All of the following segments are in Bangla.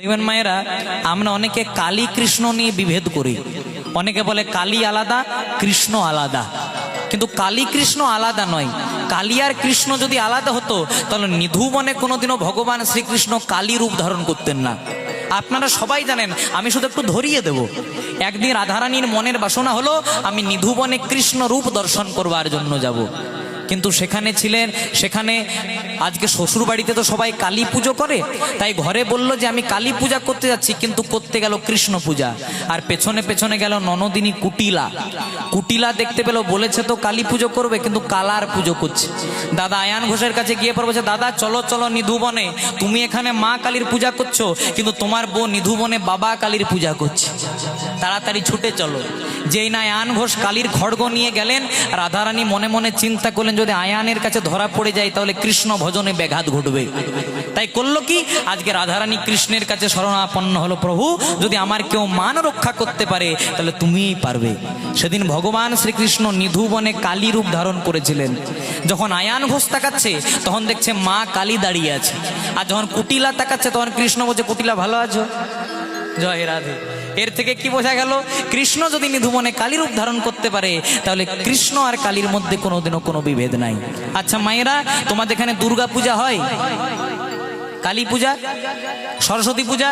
দেখবেন মায়েরা, আমরা অনেকে কালী কৃষ্ণ নিয়ে বিভেদ করি। অনেকে বলে কালী আলাদা, কৃষ্ণ আলাদা, কিন্তু কালী কৃষ্ণ আলাদা নয়। কালী আর কৃষ্ণ যদি আলাদা হতো তাহলে নিধুবনে কোনোদিনও ভগবান শ্রীকৃষ্ণ কালী রূপ ধারণ করতেন না। আপনারা সবাই জানেন, আমি শুধু একটু ধরিয়ে দেব। একদিন রাধারানীর মনের বাসনা হলো আমি নিধুবনে কৃষ্ণ রূপ দর্শন করবার জন্য যাব, কিন্তু সেখানে আজকে শ্বশুর বাড়িতে তো সবাই কালী পুজো করে, তাই ঘরে বলল যে আমি কালী পূজা করতে যাচ্ছি, কিন্তু করতে গেল কৃষ্ণ পূজা। আর পেছনে পেছনে গেল ননদিনী কুটিলা দেখতে পেল, বলেছে তো কালী পুজো করবে, কিন্তু কালার পুজো করছে। দাদা আয়ান ঘোষের কাছে গিয়ে পর বলছে, দাদা চলো চলো নিধুবনে, তুমি এখানে মা কালীর পূজা করছো, কিন্তু তোমার বউ নিধুবনে বাবা কালীর পূজা করছে, তাড়াতাড়ি ছুটে চলো। যেই না আয়ান ঘোষ কালীর খড়গ নিয়ে গেলেন, রাধারানী মনে মনে চিন্তা করলেন যদি আয়ানের কাছে ধরা পড়ে যায় তাহলে কৃষ্ণ ভজনে ব্যাঘাত ঘটবে। তাই করলো কি, আজকে রাধারানী কৃষ্ণের কাছে শরণাপন্ন হলো, প্রভু যদি আমার কেউ মান রক্ষা করতে পারে তাহলে তুমিই পারবে। সেদিন ভগবান শ্রীকৃষ্ণ নিধুবনে কালী রূপ ধারণ করেছিলেন। যখন আয়ান ঘোষ তাকাচ্ছে তখন দেখছে মা কালী দাঁড়িয়ে আছে, আর যখন কুটিলা তাকাচ্ছে তখন কৃষ্ণ বলছে, কুটিলা ভালো আছো? জয় রাধে। এর থেকে কি বোঝা গেল, কৃষ্ণ যদি নিধুবনে কালী রূপ ধারণ করতে পারে তাহলে কৃষ্ণ আর কালীর মধ্যে কোনোদিনও কোনো বিভেদ নাই। আচ্ছা মায়েরা, তোমাদের এখানে দুর্গা পূজা হয়, কালী পূজা, সরস্বতী পূজা,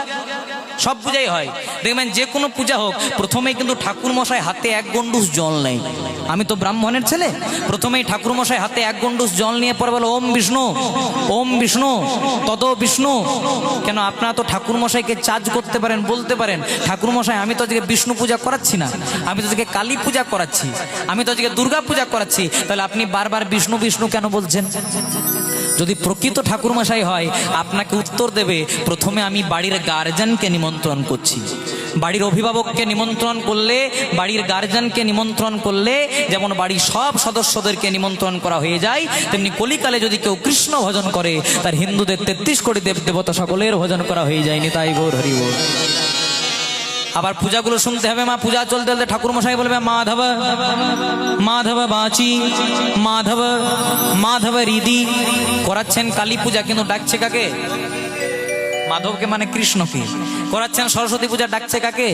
সব পূজাই হয়। দেখবেন যে কোনো পূজা হোক, প্রথমেই কিন্তু ঠাকুর মশাই হাতে এক গন্ডুস জল নেই। আমি তো ব্রাহ্মণের ছেলে, প্রথমেই ঠাকুর মশাই হাতে এক গন্ডুস জল নিয়ে পরে বলো ওম বিষ্ণু তদ বিষ্ণু। কেন আপনারা তো ঠাকুর মশাইকে চার্জ করতে পারেন, বলতে পারেন ঠাকুর মশাই আমি তো আজকে বিষ্ণু পূজা করাচ্ছি না, আমি তো আজকে কালী পূজা করাচ্ছি, আমি তো আজকে দুর্গা পূজা করাচ্ছি, তাহলে আপনি বারবার বিষ্ণু বিষ্ণু কেন বলছেন? যদি প্রকৃত ঠাকুরমশাই হয় আপনাকে উত্তর দেবে, প্রথমে আমি বাড়ির গার্জিয়ানকে নিমন্ত্রণ করছি। বাড়ির অভিভাবককে নিমন্ত্রণ করলে, বাড়ির গার্জিয়ানকে নিমন্ত্রণ করলে যেমন বাড়ির সব সদস্যদেরকে নিমন্ত্রণ করা হয়ে যায়, তেমনি কলিকালে যদি কেউ কৃষ্ণ ভজন করে তার হিন্দুদের 33 কোটি দেব দেবতা সকলের ভজন করা হয়ে যায়নি। তাই গৌর হরি বল। আবার পূজাগুলো শুনতে হবে, মা পূজা চলতে চলতে ঠাকুর মশাই বলবে মাধব মাধব বাঁচি, মাধব মাধব হৃদি। করাচ্ছেন কালী পূজা, কিন্তু ডাকছে কাকে? মাধবকে, মানে কৃষ্ণকে। করাচ্ছেন সরস্বতী পূজা, ডাকছে কাকে?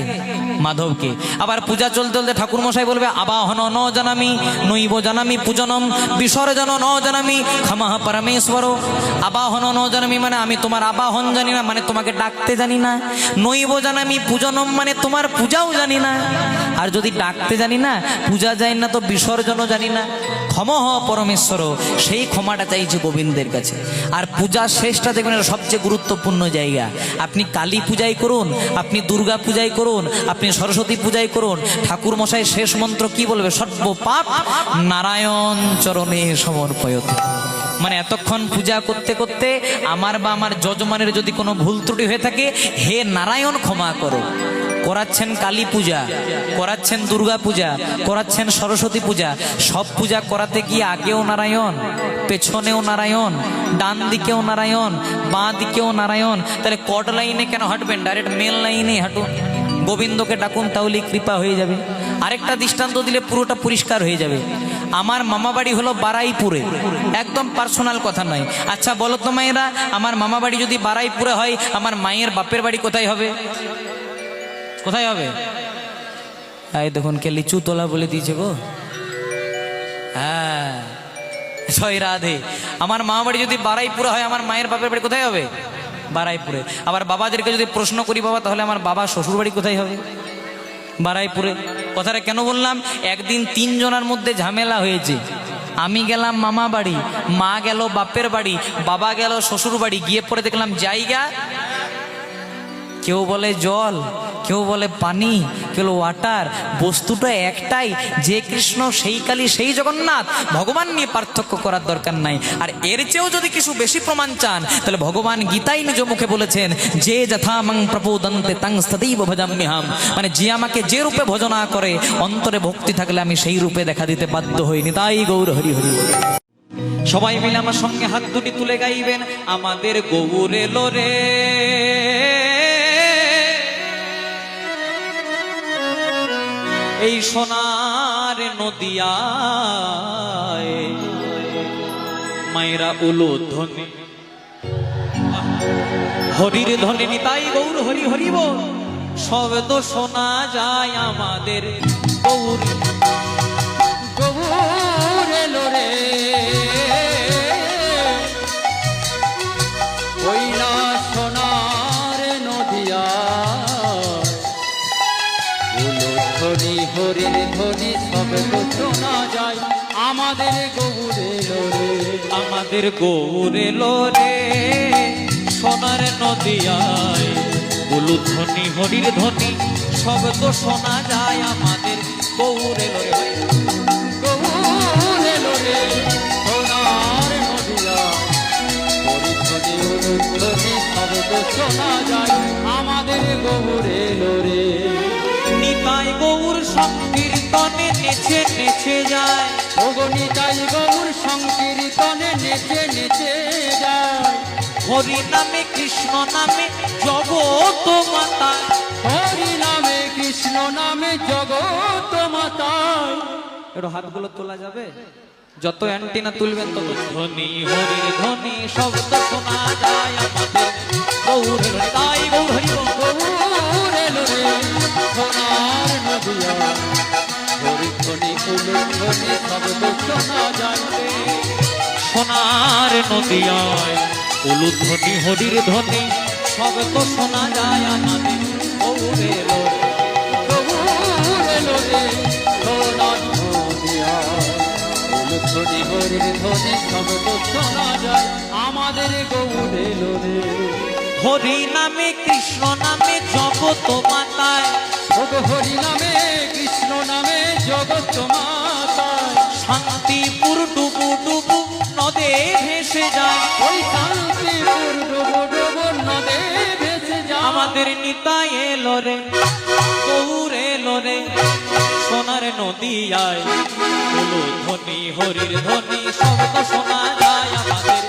মাধবকে। আবার পূজা চলতে চলতে ঠাকুর মশাই বলবে আবাহন ন জানামি নৈব জানামি পূজনম বিসর্জন ন জানামি ক্ষমাহ পরমেশ্বর। আবাহন ন জানামি মানে আমি তোমার আবাহন জানি না, মানে তোমাকে ডাকতে জানি না। নৈব জানামি পূজনম মানে তোমার পূজাও জানি না। আর যদি ডাকতে জানি না, পূজা জানি না, তো বিসর্জনও জানি না। ক্ষমাহ পরমেশ্বর, সেই ক্ষমাটা চাইছে গোবিন্দের কাছে। আর পূজা শেষটা দেখবেন সবচেয়ে গুরুত্বপূর্ণ জায়গা। আপনি কালী পূজাই করুন, আপনি দুর্গা পূজাই করুন, আপনি সরস্বতী পূজাই করুন, ঠাকুর মশাই শেষ মন্ত্র কি বলবে? সর্ব পাপ নারায়ণ চরণে সমর্পয়তে। মানে এতক্ষণ পূজা করতে করতে আমার বা আমার যজমানের যদি কোনো ভুল ত্রুটি হয়ে থাকে, হে নারায়ণ ক্ষমা করো। করাচ্ছেন কালী পূজা, করাচ্ছেন দুর্গা পূজা, করাচ্ছেন সরস্বতী পূজা। সব পূজা করাতে গিয়ে আগেও নারায়ণ, পেছনেও নারায়ণ, ডান দিকেও নারায়ণ, বাঁ দিকেও নারায়ণ। তাহলে কড লাইনে কেন হাঁটবেন? ডাইরেক্ট মেল লাইনে হাঁটুন, গোবিন্দকে ডাকুন, তাহলে কৃপা হয়ে যাবে। আরেকটা দৃষ্টান্ত দিলে পুরোটা পরিষ্কার হয়ে যাবে। আমার মামা বাড়ি হলো বারাইপুরে, একদম পার্সোনাল কথা নয়। আচ্ছা বলো তো মায়েরা, আমার মামা বাড়ি যদি বারাইপুরে হয়, আমার মায়ের বাপের বাড়ি কোথায় হবে? কোথায় হবে? এই দেখুন কে লিচু তোলা বলে দিয়েছে গো। হ্যাঁ, জয় রাধে। আমার মামা বাড়ি যদি বারাইপুরে হয়, আমার মায়ের বাপের বাড়ি কোথায় হবে? বারাইপুরে। আবার বাবাদেরকে যদি প্রশ্ন করি, বাবা তাহলে আমার বাবা শ্বশুর বাড়ি কোথায় হবে? বারাইপুরে। কথাটা কেন বললাম? একদিন 3 জনের মধ্যে ঝামেলা হয়েছে। আমি গেলাম মামা বাড়ি, মা গেল বাপের বাড়ি, বাবা গেল শ্বশুর বাড়ি। গিয়ে পরে দেখলাম জায়গা, কেউ বলে জল, কেউ বলে পানি, কেউ ওয়াটার, বস্তুটা একটাই, যে কৃষ্ণ সেই কালী সেই জগন্নাথ। ভগবান নিয়ে পার্থক্য করার দরকার নাই। আর এর চেয়েও যদি কিছু বেশি প্রমাণ চান, তাহলে ভগবান গীতাই নিজ মুখে বলেছেন, যে যথামং প্রপোদন্তে তং তদেব ভজাম্যহম। মানে যে আমাকে যে রূপে ভজনা করে, অন্তরে ভক্তি থাকলে আমি সেই রূপে দেখা দিতে বাধ্য হইনি। তাই গৌর হরি হরি। সবাই মিলে আমার সঙ্গে হাত দুটি তুলে গাইবেন, আমাদের গৌর এলো রে, এই সোনার নদিয়ায় মায়েরা উলুধ্বনি। হরির ধ্বনি নিতাই গৌর হরি হরি বল, শব্দ শোনা যায় আমাদের গৌর। গৌর এলো রে, ওই না সোনার নদিয়া, ধ্বনি হরির ধ্বনি শব্দ শোনা যায় আমাদের গৌর এলো রে, আমাদের গৌর এলো রে, সোনার নদিয়ায় বলু ধ্বনি হরির ধ্বনি শব্দ শোনা যায় আমাদের গৌর এলো রে। গৌর এলো রে, সোনার নদিয়া, হরির ধ্বনি হরির ধ্বনি শব্দ শোনা যায় আমাদের গৌর এলো রে। নিতাই গৌর সংকীর্তনে নেচে নেচে যায়, ওগো নিতাই গৌর সংকীর্তনে নেচে নেচে যায়, হরি নামে কৃষ্ণ নামে জগৎ মাতা, হরি নামে কৃষ্ণ নামে জগৎ মাতায়। একটু হাতগুলো তোলা যাবে? যত অ্যান্টিনা তুলবেন তত ধ্বনি হরির ধ্বনি শব্দ শোনা যায় আমাদের গৌর এলো রে। তাই গৌর হরি বল। গৌর এলো রে, সোনার নদিয়া, হরি ধ্বনি উলুর ধ্বনি শব্দ শোনা যায় রে। সোনার নদিয়ায় উলুধ্বনি হরির ধ্বনি শব্দ শোনা যায় আমাদের গৌর এলো রে। গৌর এলো রে, সোনার নদিয়া, উলুর ধ্বনি হরির ধ্বনি শব্দ শোনা যায় আমাদের গৌর এলো রে। হরি নামে কৃষ্ণ নামে জগৎ মাতায়, ওগো হরি নামে কৃষ্ণ নামে জগৎ মাতায়, শান্তিপুর ডুবু ডুবু নদে ভেসে যায়, ওই শান্তিপুর ডুবো ডুবো নদে ভেসে যায় আমাদের নিতাই এলো রে, গৌর এলো রে, সোনার নদিয়ায় উলুধ্বনি হরির ধ্বনি শব্দ শোনা যায় আমাদের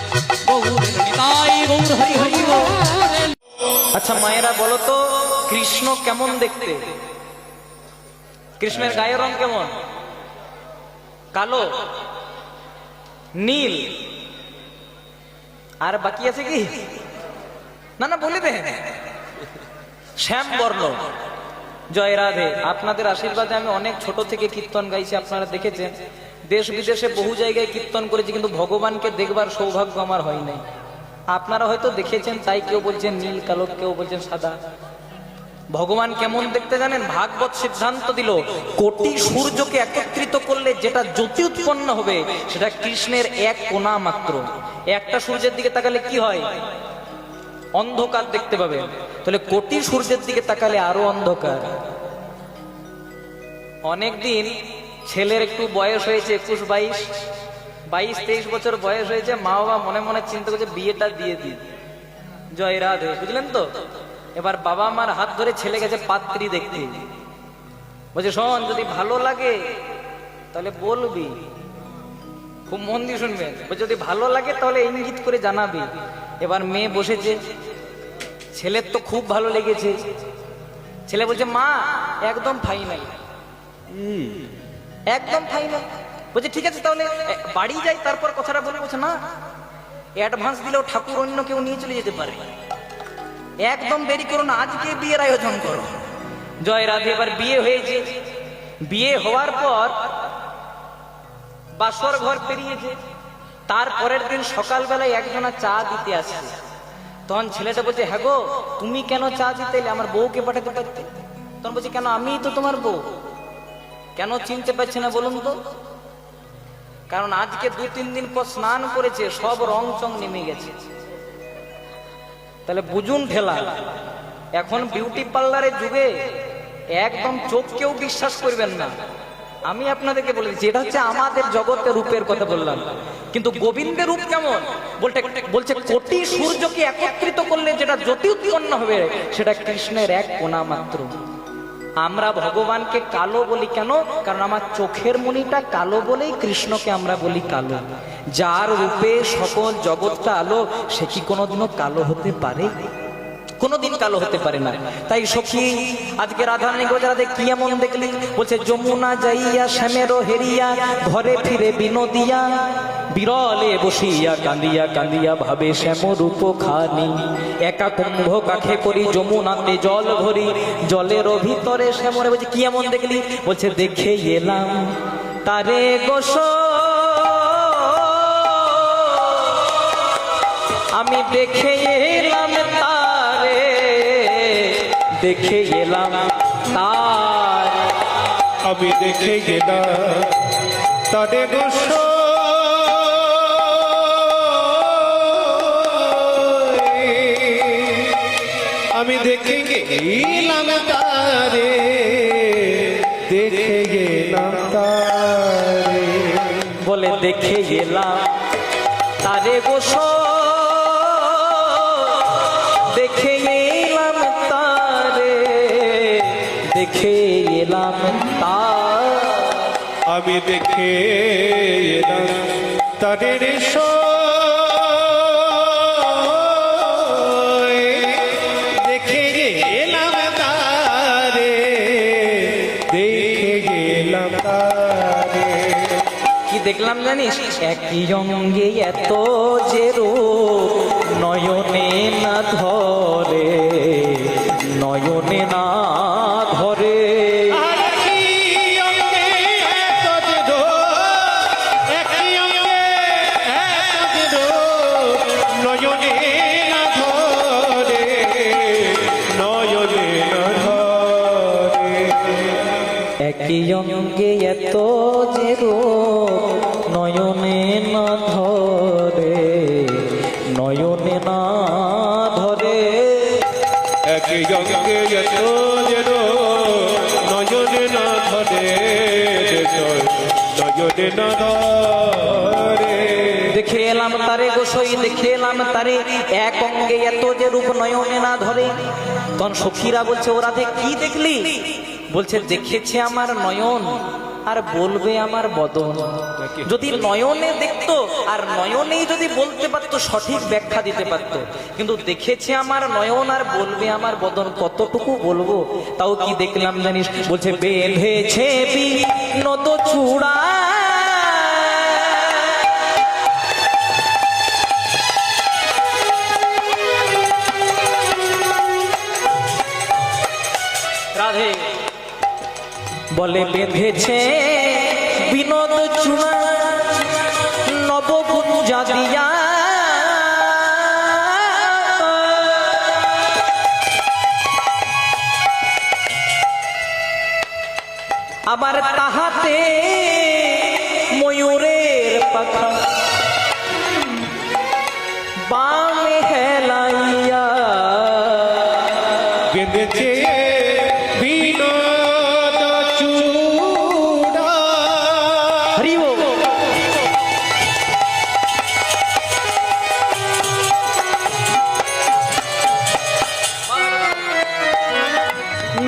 গৌর এলো রে। তাই গৌর হরি হরি বল। আচ্ছা মায়েরা বলো তো, কৃষ্ণ কেমন দেখতে? কৃষ্ণের গায়ের রং কেমন? কালো, নীল, আর বাকি আছে কি? না না বলে দেন। শ্যাম বর্ণ। জয় রাধে। আপনাদের আশীর্বাদে আমি অনেক ছোট থেকে কীর্তন গাইছি, আপনারা দেখেছেন। দেশ বিদেশে বহু জায়গায় কীর্তন করেছি, কিন্তু ভগবানকে দেখবার সৌভাগ্য আমার হয় নাই। আপনারা হয়তো দেখেছেন, তাই কেউ বলছেন নীল কালো, কেউ বলছেন সাদা। ভগবান কেমন দেখতে জানেন? ভাগবত সিদ্ধান্ত দিল, কোটি সূর্যকে একত্রিত করলে যেটা জ্যোতি উৎপন্ন হবে সেটা কৃষ্ণের এক কোণা মাত্র। একটা সূর্যের দিকে তাকালে কি হয়? অন্ধকার দেখতে পাবে। তাহলে কোটি সূর্যের দিকে তাকালে আরো অন্ধকার। অনেকদিন ছেলের একটু বয়স হয়েছে, 21, 22, 23 বছর বয়স হয়েছে, মা বাবা মনে মনে চিন্তা করছে বিয়েটা দিয়ে দিই। জয় রাধে, বুঝলেন তো? এবার বাবা মার হাত ধরে ছেলে গেছে পাত্রী দেখতে। বলছে শোন, যদি ভালো লাগে তাহলে বলবি, খুব মন দিয়ে শুনবেন। যদি ভালো লাগে তাহলে ইঙ্গিত করে জানাবি। এবার মেয়ে বসেছে, ছেলের তো খুব ভালো লেগেছে। ছেলে বলছে মা একদম ফাইনাল, একদম ফাইনাল। বলছে ঠিক আছে তাহলে বাড়ি যাই, তারপর কথাটা বলে। বলছে না, অ্যাডভান্স দিলেও ঠাকুর অন্য কেউ নিয়ে চলে যেতে পারে, একদম দেরি করো না, আজকে বিয়ের আয়োজন করো। জয় রাধে। এবার বিয়ে হয়েছে। বিয়ে হওয়ার পর বাসর ঘর পেরিয়েছে। তারপরের দিন সকালবেলায় একজনা চা দিতে আসছে। তখন ছেলেটা বলছে হ্যাঁ গো, তুমি কেন চা দিতে এলে? আমার বউকে পাঠাতে পারতে। তখন বলছে কেন, আমি তো তোমার বউ। কেন চিনতে পারছে না বলুন তো? কারণ আজকে 2-3 দিন পর স্নান করেছে, সব রং চং নেমে গেছে। তাহলে বুঝুন ঠেলা। এখন বিউটি পার্লারের যুগে একদম চোখ কেউ বিশ্বাস করবেন না। আমি আপনাদেরকে বলে দিচ্ছি, এটা হচ্ছে আমাদের জগতের রূপের কথা বললাম। কিন্তু গোবিন্দের রূপ কেমন বলছে, কোটি সূর্যকে একত্রিত করলে যেটা জ্যোতি উৎপন্ন হবে সেটা কৃষ্ণের এক কোণা মাত্র। আমরা ভগবানকে কালো বলি কেন? কারণ আমার চোখের মণিটা কালো বলেই কৃষ্ণকে আমরা বলি কালো। যার রূপে সকল জগৎটা আলো, সে কি কোনোদিনও কালো হতে পারে? কোনোদিন কালো হতে পারে না। তাই সখী আজকে রাধারানী গোজরাতে কি এমন দেখলি? বলছে যমুনা যাইয়া শ্যামের হেরিয়া, ঘরে ফিরে বিনোদিয়া, বিরলে বসিয়া কান্দিয়া কান্দিয়া ভাবে শ্যামরূপ খানি, একা কুম্ভ কাখে করি যমুনাতে জল ভরি, জলের ভিতরে শ্যামরে। বলছে কি এমন দেখলি? বলছে দেখে এলাম তারে গোস, আমি দেখে এলাম তারে, দেখে এলাম তার, আমি দেখে গেলাম তারে গোস, আমি দেখে গেলাম তারে, দেখে গেলাম তারে। বলে দেখে এলাম তারে গোস, দেখে এলাম তারে, দেখে এলাম তার, আমি দেখে এলাম তারে রে দেখে গেলাম তারে, দেখে গেলাম তারে। কি দেখলাম জানিস? একই অঙ্গে এত যে রূপ, নয়নে না ধরে, নয়নে না ধরে। একই অঙ্গে এত যে রূপ, নয়নে না ধরে, নয়নে না ধরে। একই অঙ্গে এত যেন নয়নে না ধরে, নয়নে না ধরে। দেখে এলাম তারে গোসই, দেখে এলাম তারে, এক অঙ্গে এত যে রূপ নয়নে না ধরে। তখন সখীরা বলছে ওরা কি দেখলি? বলছে দেখেছে আমার নয়ন আর বলবে আমার বদন। যদি নয়নে দেখতো আর নয়নেই যদি বলতে পারতো, সঠিক ব্যাখ্যা দিতে পারতো, কিন্তু দেখেছে আমার নয়ন আর বলবে আমার বদন, কতটুকু বলবো? তাও কি দেখলাম জানিস? বলছে বেঁধেছে বিনোদ চূড়া, রাধে বলে বেঁধেছে বিনোদ চূড়া, নবগুঞ্জা দিয়া, আবার তাহাতে ময়ূরের পাখা বামে হেলাইয়া, বেঁধেছে বিনোদ চূড়া, হরি বল।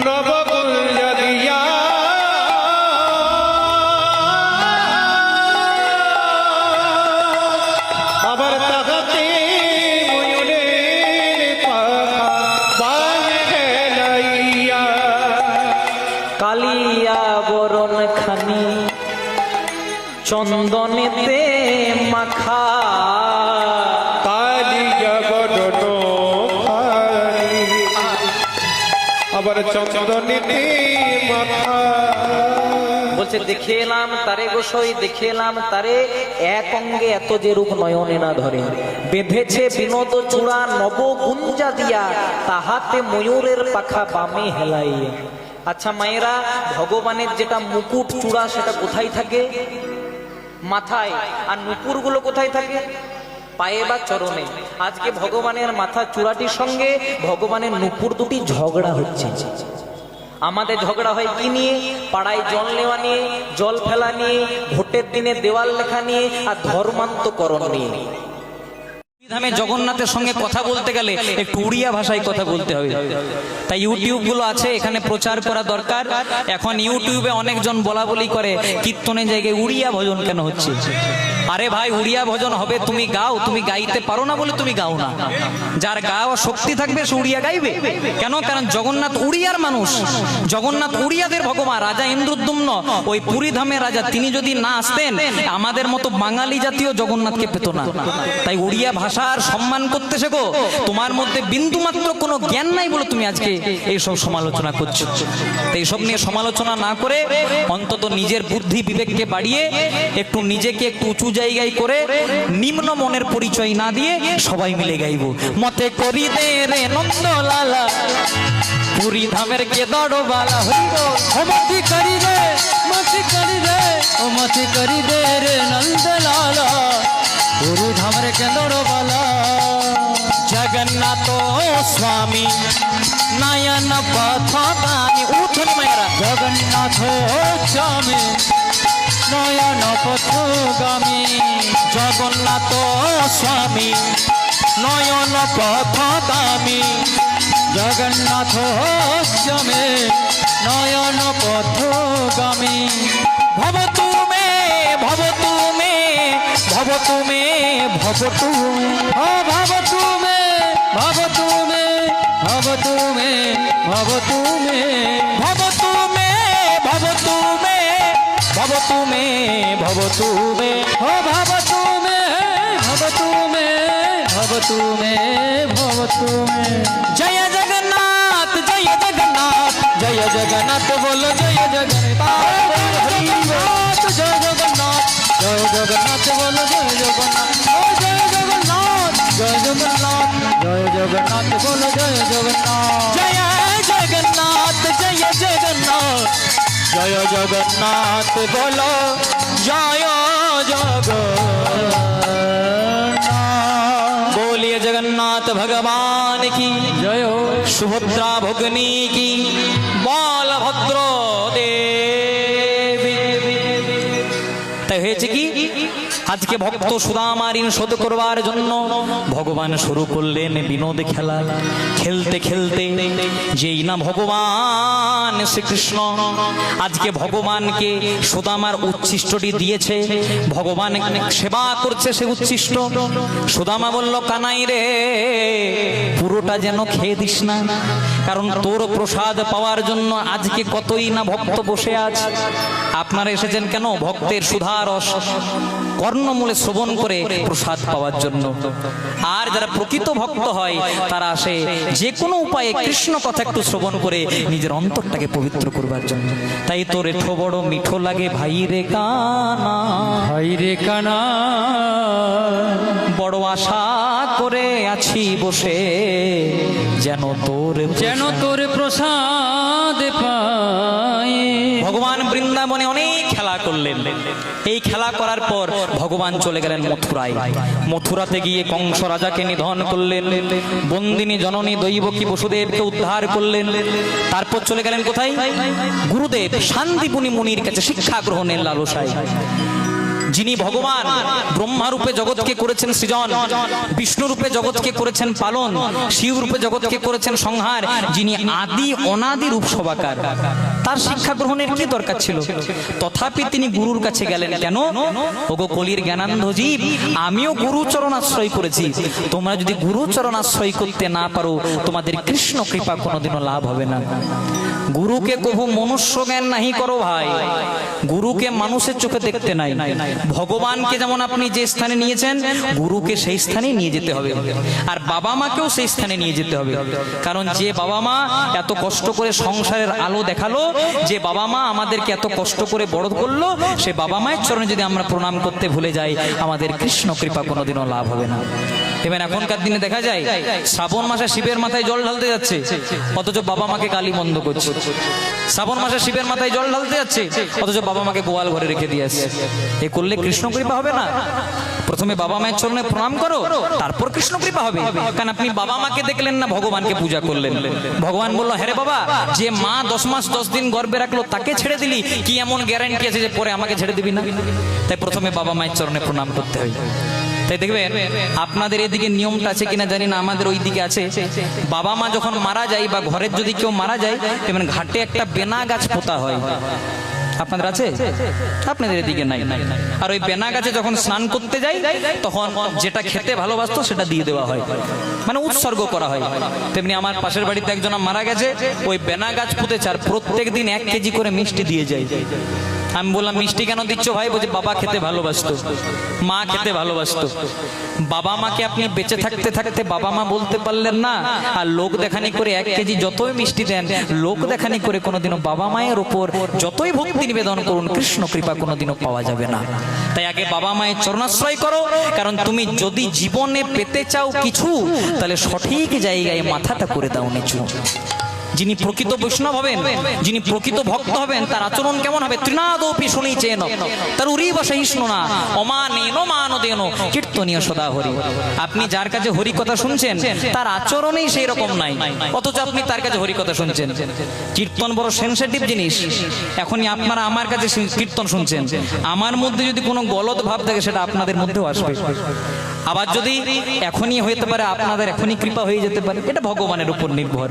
নবকুঞ্জ দিয়া, আবার তাহাতে ময়ূরের পাখা বামে হেলাইয়া, কালিয়া বরণ খানি চন্দনেতে মাখা, কালিয়া বদন ভারি, আবার চন্দনেতে মাথা। বলছে দেখে এলাম তারে গোসই, দেখে এলাম তারে, এক অঙ্গে এত যে রূপ নয়নে না ধরে। বেঁধেছে বিনোদ চূড়া নবগুঞ্জা দিয়া, তাহাতে ময়ূরের পাখা বামে হেলাইয়া। আচ্ছা মায়েরা, ভগবানের যেটা মুকুট চূড়া সেটা কোথায় থাকে? মাথায়। আর নুপুর গুলো কোথায় থাকে? পায়ে বা চরণে। আজকে ভগবানের মাথা চূড়াটির সঙ্গে ভগবানের নুপুর দুটি ঝগড়া হচ্ছে। আমাদের ঝগড়া হয় কি নিয়ে? পাড়ায় জল নেওয়া নিয়ে, জল ফেলা নিয়ে, ভোটের দিনে দেওয়াল লেখা নিয়ে, আর ধর্মান্তকরণ নিয়ে। ধামে জগন্নাথের সঙ্গে কথা বলতে গেলে একটু উড়িয়া ভাষায় কথা বলতে হবে। তাই ইউটিউব গুলো আছে, এখানে প্রচার করা দরকার। এখন ইউটিউবে অনেকজন বলা বলি করে কীর্তনের জায়গায় উড়িয়া ভজন কেন হচ্ছে। আরে ভাই উড়িয়া ভজন হবে, তুমি গাও, তুমি গাইতে পারো না বলে তুমি গাও না। যার গাওয়া শক্তি থাকবে সে উড়িয়া গাইবে। কেন? কারণ জগন্নাথ উড়িয়ার মানুষ, জগন্নাথ উড়িয়াদের ভগবান। রাজা ইন্দ্রদ্যুম্ন ওই পুরী ধামের রাজা, তিনি যদি না আসতেন আমাদের মতো বাঙালি জাতীয় জগন্নাথকে পেত না। তাই উড়িয়া ভাষার সম্মান করতে শেখো। তোমার মধ্যে বিন্দু মাত্র কোনো জ্ঞান নাই বলে তুমি আজকে এইসব সমালোচনা করছো। এইসব নিয়ে সমালোচনা না করে অন্তত নিজের বুদ্ধি বিবেককে বাড়িয়ে একটু নিজেকে একটু উঁচু জায়গায় করে নিম্ন মনের পরিচয় না দিয়ে সবাই মিলে গাইবো। মতে করি দে রে নন্দলালা পুরী ধামের কেদারবালা হইব। মতি করি রে, মতি করি রে, ও মতি করি দে রে নন্দলালা গুরু ধামর কেন্দ্রবালা। জগন্নাথ স্বামী নয়ন পথগামী। উঠুন মায়েরা। জগন্নাথ স্বামী নয়ন পথগামী। জগন্নাথ স্বামী নয়ন পথগামী। জগন্নাথ স্বামী নয়ন পথগামী। ভব তুমে ভব তুমে ভব তুমে ভব তুমে। ও ভাব তুমে, ভাব তুমে, ভাব তুমে, ভাব তুমে, ভব তুমে ভব তুমে ভব তুমে ভব তুমে। ও ভাব তুমে, ভাব তুমে, ভাব তুমে, ভাব তুমে। জয় জগন্নাথ জয় জগন্নাথ জয় জগন্নাথ বলো জয় জগন্নাথ। জয় জগন্নাথ, জয় জগন্নাথ বলো জয় জগন্নাথ। ও জয় জগন্নাথ, জয় জগন্নাথ, জয় জগন্নাথ বলো জয় জগন্নাথ। জয় জগন্নাথ জয় জগন্নাথ জয় জগন্নাথ বলো জয় জগন্নাথ। बोलिए जगन्नाथ भगवान की জয় হো। सुभद्रा भगनी की बलभद्र देवी। তাই হয়েছে কি আজকে ভক্ত সুদামার ঋণ শোধ করবার জন্য ভগবান শুরু করলেন বিনোদ খেলা। খেলতে খেলতে যেই না ভগবান শ্রীকৃষ্ণ আজকে ভগবানকে সুদামার উচ্ছিষ্টটি দিয়েছে, ভগবান সেবা করছে সে উচ্ছিষ্ট। সুদামা বলল কানাই রে পুরোটা যেন খেয়ে দিস না, কারণ তোর প্রসাদ পাওয়ার জন্য আজকে কতই না ভক্ত বসে আছে। আপনারা এসেছেন কেন? ভক্তের সুধারস কর্ণমূলে শ্রবণ করে প্রসাদ পাওয়ার জন্য। আর যারা প্রকৃত ভক্ত হয় তারা আসে যে কোনো উপায়ে কৃষ্ণ কথা একটু শ্রবণ করে নিজের অন্তরটাকে পবিত্র করবার জন্য। তাই তোর এঠো বড় মিঠো লাগে ভাই রে কানা, ভাই রে কানা বড় আশা করে আছি বসে যেন তোর যেন তোর প্রসাদ পাই। ভগবান বৃন্দাবনে অনেক খেলা করলেন। এই খেলা করার পর ভগবান চলে গেলেন মথুরায়। মথুরাতে গিয়ে কংস রাজাকে নিধন করলেন, বন্দিনী জননী দৈবকী বসুদেবকে উদ্ধার করলেন। তারপর চলে গেলেন কোথায়? গুরুদেব শান্তিপুনি মুনির কাছে শিক্ষা গ্রহণের লালসায়। যিনি ভগবান ব্রহ্মা রূপে জগৎকে করেছেন সৃজন, বিষ্ণু রূপে জগৎকে করেছেন পালন, শিব রূপে জগৎকে করেছেন সংহার, যিনি আদি অনাদি রূপ সবাকার, তার শিক্ষা গ্রহণের কি দরকার ছিল? তথাপি তিনি গুরুর কাছে গেলেন কেন? ওগো কলির জ্ঞানান্ধ জীব, আমিও গুরুচরণ আশ্রয় করেছি। তোমরা যদি গুরুচরণ আশ্রয় করতে না পারো তোমাদের কৃষ্ণ কৃপা কোনোদিনও লাভ হবে না। গুরুকে কভু মনুষ্য জ্ঞান নাহি করো ভাই, গুরুকে মানুষের চোখে দেখতে নাই। ভগবানকে যেমন আপনি যে স্থানে নিয়েছেন গুরুকে সেই স্থানে নিয়ে যেতে হবে, আর বাবা মাকেও সেই স্থানে নিয়ে যেতে হবে। কারণ যে বাবা মা এত কষ্ট করে সংসারের আলো দেখালো, যে বাবা মা আমাদেরকে এত কষ্ট করে বড় করলো, সে বাবা মায়ের চরণে যদি আমরা প্রণাম করতে ভুলে যাই আমাদের কৃষ্ণ কৃপা কোনোদিনও লাভ হবে না। এবার এখনকার দিনে দেখা যায় শ্রাবণ মাসে শিবের মাথায় জল ঢালতে যাচ্ছে, অথচ বাবা মাকে গালি মন্দ করছে। শ্রাবণ মাসে শিবের মাথায় জল ঢালতে যাচ্ছে, অথচ বাবা মাকে গোয়াল ঘরে রেখে দিয়ে আসছে। এ করলে কৃষ্ণ কৃপা হবে না। প্রথমে বাবা মায়ের চরণে প্রণাম করো, তারপর কৃষ্ণ কৃপা হবে। কারণ আপনি বাবা মাকে দেখলেন না, ভগবানকে পূজা করলেন। ভগবান বলল, হ্যাঁ রে বাবা, যে মা 10 মাস 10 দিন গর্ভে রাখলো তাকে ছেড়ে দিলি, কি এমন গ্যারান্টি আছে যে পরে আমাকে ছেড়ে দিবি না? তাই প্রথমে বাবা মায়ের চরণে প্রণাম করতে হয়। তাই দেখবেন আপনাদের এদিকে নিয়মটা আছে কিনা জানি না, আমাদের ওই দিকে আছে। বাবা মা যখন মারা যায় বা ঘরের যদি কেউ মারা যায়, তেমন ঘাটে একটা বেনা গাছ পোতা হয়। আপনাদের আছে? আপনাদের এদিকে নাই। আর ওই বেনা গাছে যখন স্নান করতে যাই তখন যেটা খেতে ভালোবাসতো সেটা দিয়ে দেওয়া হয়, মানে উৎসর্গ করা হয়। তেমনি আমার পাশের বাড়িতে একজন মারা গেছে, ওই বেনা গাছ পুঁতেছে আর প্রত্যেক দিন 1 কেজি করে মিষ্টি দিয়ে যায়। আমি বললাম মিষ্টি কেন দিচ্ছ ভাই? বলছে বাবা খেতে ভালোবাসতো, মা খেতে ভালোবাসতো। বাবা মাকে আপনি বেঁচে থাকতে থাকতে বাবা মা বলতে পারলেন না, আর লোক দেখানি করে 1 কেজি যতই মিষ্টি দেন, লোক দেখানি করে কোনোদিনও বাবা মায়ের উপর যতই ভক্তি নিবেদন করুন, কৃষ্ণ কৃপা কোনোদিনও পাওয়া যাবে না। তাই আগে বাবা মায়ের চরণাশ্রয় করো, কারণ তুমি যদি জীবনে পেতে চাও কিছু, তাহলে সঠিক জায়গায় মাথাটা করে দাও নিচু। যিনি প্রকৃত বৈষ্ণব হবেন, যিনি প্রকৃত ভক্ত হবেন, তার আচরণ কেমন হবে? তৃণাদপি শুনিছেন তার উরিবা সহিষ্ণু না অমানেন মানদেন কীর্তনীয় সদা হরি। আপনি যার কাছে হরি কথা শুনছেন তার আচরণেই সেই রকম নাই, অথচ আপনি তার কাছে হরি কথা শুনছেন। কীর্তন বড় সেনসিটিভ জিনিস। এখনই আপনারা আমার কাছে কীর্তন শুনছেন, আমার মধ্যে যদি কোনো গলদ ভাব থাকে সেটা আপনাদের মধ্যেও আসবে। আবার যদি এখনই হইতে পারে, আপনাদের এখনই কৃপা হয়ে যেতে পারে, এটা ভগবানের উপর নির্ভর।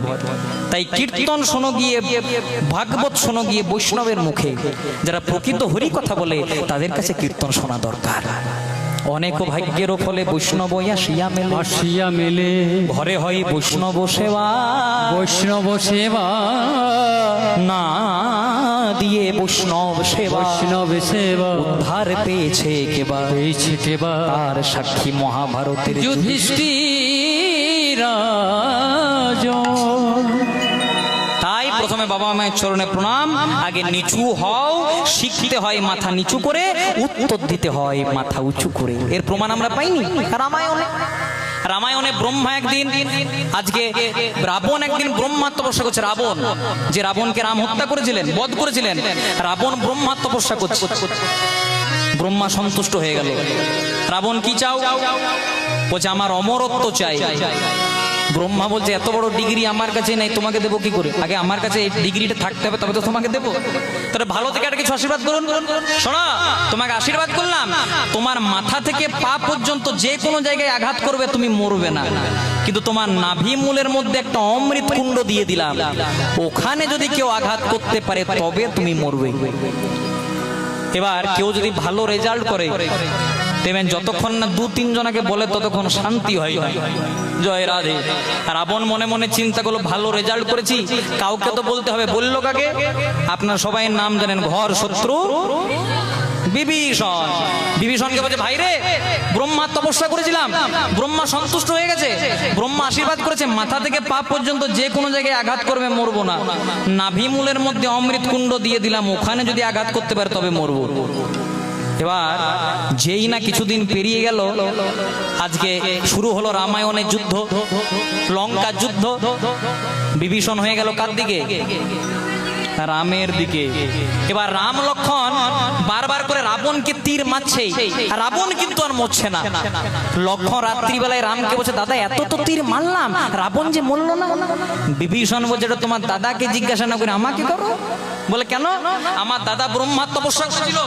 তাই কীর্তন শোনো গিয়ে, ভাগবত শোনো গিয়ে বৈষ্ণবের মুখে, যারা প্রকৃত হরি কথা বলে তাদের কাছে কীর্তন শোনা দরকার। অনেক ভাগ্যের ফলে বৈষ্ণব আসিয়া মেলে, আসিয়া মেলে ঘরে হয় বৈষ্ণব সেবা, বৈষ্ণব সেবা না দিয়ে বৈষ্ণব সেবা, বৈষ্ণব সেবা উদ্ধার পেয়েছে কেবা, পেয়েছে কেবা তার সাক্ষী মহাভারতের যুধিষ্ঠির। তাই প্রথমে বাবা মায়ের চরণে প্রণাম, আগে নিচু হও, শিখতে হয় মাথা নিচু করে, উত্তর দিতে হয় মাথা উঁচু করে। এর প্রমাণ আমরা পাইনি রামায়ণে। রামায়ণে ব্রহ্মা একদিন, আজকে রাবণ একদিন ব্রহ্মা তপস্যা করছে। রাবণ, যে রাবণকে রাম হত্যা করেছিলেন, বধ করেছিলেন, রাবণ ব্রহ্মা তপস্যা করছে। ব্রহ্মা সন্তুষ্ট হয়ে গেল। রাবণ কি চাও? বলছে আমার অমরত্ব চাই। ব্রহ্মা বলছে এত বড় ডিগ্রি আমার কাছে নাই, তোমাকে দেবো কি করে? আগে আমার কাছে এই ডিগ্রিটা থাকতে হবে, তবে তো তোমাকে দেবো। তাহলে ভালো থেকে একটা কিছু আশীর্বাদ করুন। শোনো, তোমাকে আশীর্বাদ করলাম, তোমার মাথা থেকে পা পর্যন্ত যে কোনো জায়গায় আঘাত করবে তুমি মরবে না, কিন্তু তোমার নাভি মূলের মধ্যে একটা অমৃত কুণ্ড দিয়ে দিলাম, ওখানে যদি কেউ আঘাত করতে পারে তবে তুমি মরবে। এবার কেউ যদি ভালো রেজাল্ট করে, দেখবেন যতক্ষণ না 2-3 জনাকে বলে ততক্ষণ শান্তি হয় না। জয় রাধে। রাবণ মনে মনে চিন্তা করলো, ভালো রেজাল্ট করেছি, কাউকে তো বলতে হবে। বললো কাকে? আপনার সবাই নাম জানেন, ঘর শত্রু বিভীষণ। বিভীষণকে বলছে ভাই রে, ব্রহ্মা তপস্যা করেছিলাম, ব্রহ্মা সন্তুষ্ট হয়ে গেছে, ব্রহ্মা আশীর্বাদ করেছে, মাথা থেকে পা পর্যন্ত যে কোনো জায়গায় আঘাত করবে মরবো না, নাভি মূলের মধ্যে অমৃত কুণ্ড দিয়ে দিলাম, ওখানে যদি আঘাত করতে পারে তবে মরবো। এবার যেই না কিছুদিন পেরিয়ে গেল, আজকে শুরু হলো রামায়ণের যুদ্ধ, লঙ্কার যুদ্ধ। বিভীষণ হয়ে গেল কার দিকে? রামের দিকে। এবার রাম লক্ষণ বারবার করে রাবণকে তীর মারছে, রাবণ কিন্তু আর মরছে না। লক্ষণ রাত্রিবেলায় রামকে বলছে, দাদা এত তো তীর মারলাম, রাবণ যে মরল না। বিভীষণ বলছে, এটা তোমার দাদাকে জিজ্ঞাসা না করে আমাকে করো। বলে কেন? আমার দাদা ব্রহ্মা তপস্যা করেছিল,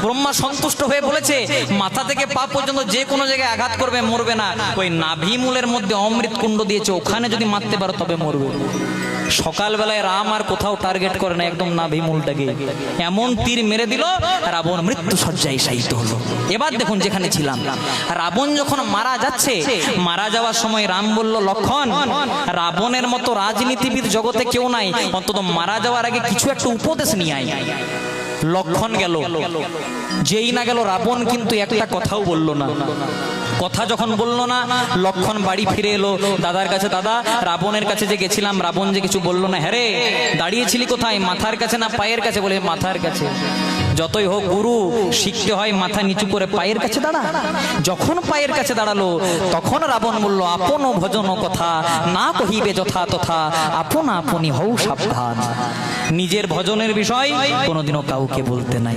ব্রহ্মা সন্তুষ্ট হয়ে বলেছে মাথা থেকে পা পর্যন্ত যে কোনো জায়গায় আঘাত করবে মরবে না, ওই নাভি মূলের মধ্যে অমৃত কুণ্ড দিয়েছে, ওখানে যদি মারতে পারো তবে মরবে। সকালবেলায় রাম আর কোথাও টার্গেট করে না, একদম নাভি মূলটাকে এমন তীর মেরে দিল, রাবণ মৃত্যু শয্যায় শায়িত হলো। এবার দেখুন যেখানে ছিলাম, রাবণ যখন মারা যাচ্ছে, মারা যাওয়ার সময় রাম বলল, লক্ষণ রাবণের মতো রাজনীতিবিদ জগতে কেউ নাই, অন্তত মারা যাওয়ার আগে কিছু একটা উপদেশ নিয়ে আয়। লক্ষণ গেল, যেই না গেল রাবণ কিন্তু একটা কথাও বলল না। কথা যখন বললো না, লক্ষণ বাড়ি ফিরে এলো দাদার কাছে। দাদা, রাবণের কাছে যে গেছিলাম, রাবণ যে কিছু বললো না। হ্যাঁ রে, দাঁড়িয়েছিলি কোথায়? মাথার কাছে না পায়ের কাছে? বলে মাথার কাছে। যতই হোক গুরু, শিখতে হয় মাথা নিচু করে পায়ের কাছে দাঁড়া। যখন পায়ের কাছে দাঁড়ালো তখন রাবণ বলল, আপন ভজন কথা না কহিবে যথা তথা, আপনা আপনি হও সাবধান। নিজের ভজনের বিষয় কোনোদিনও কাউকে বলতে নাই।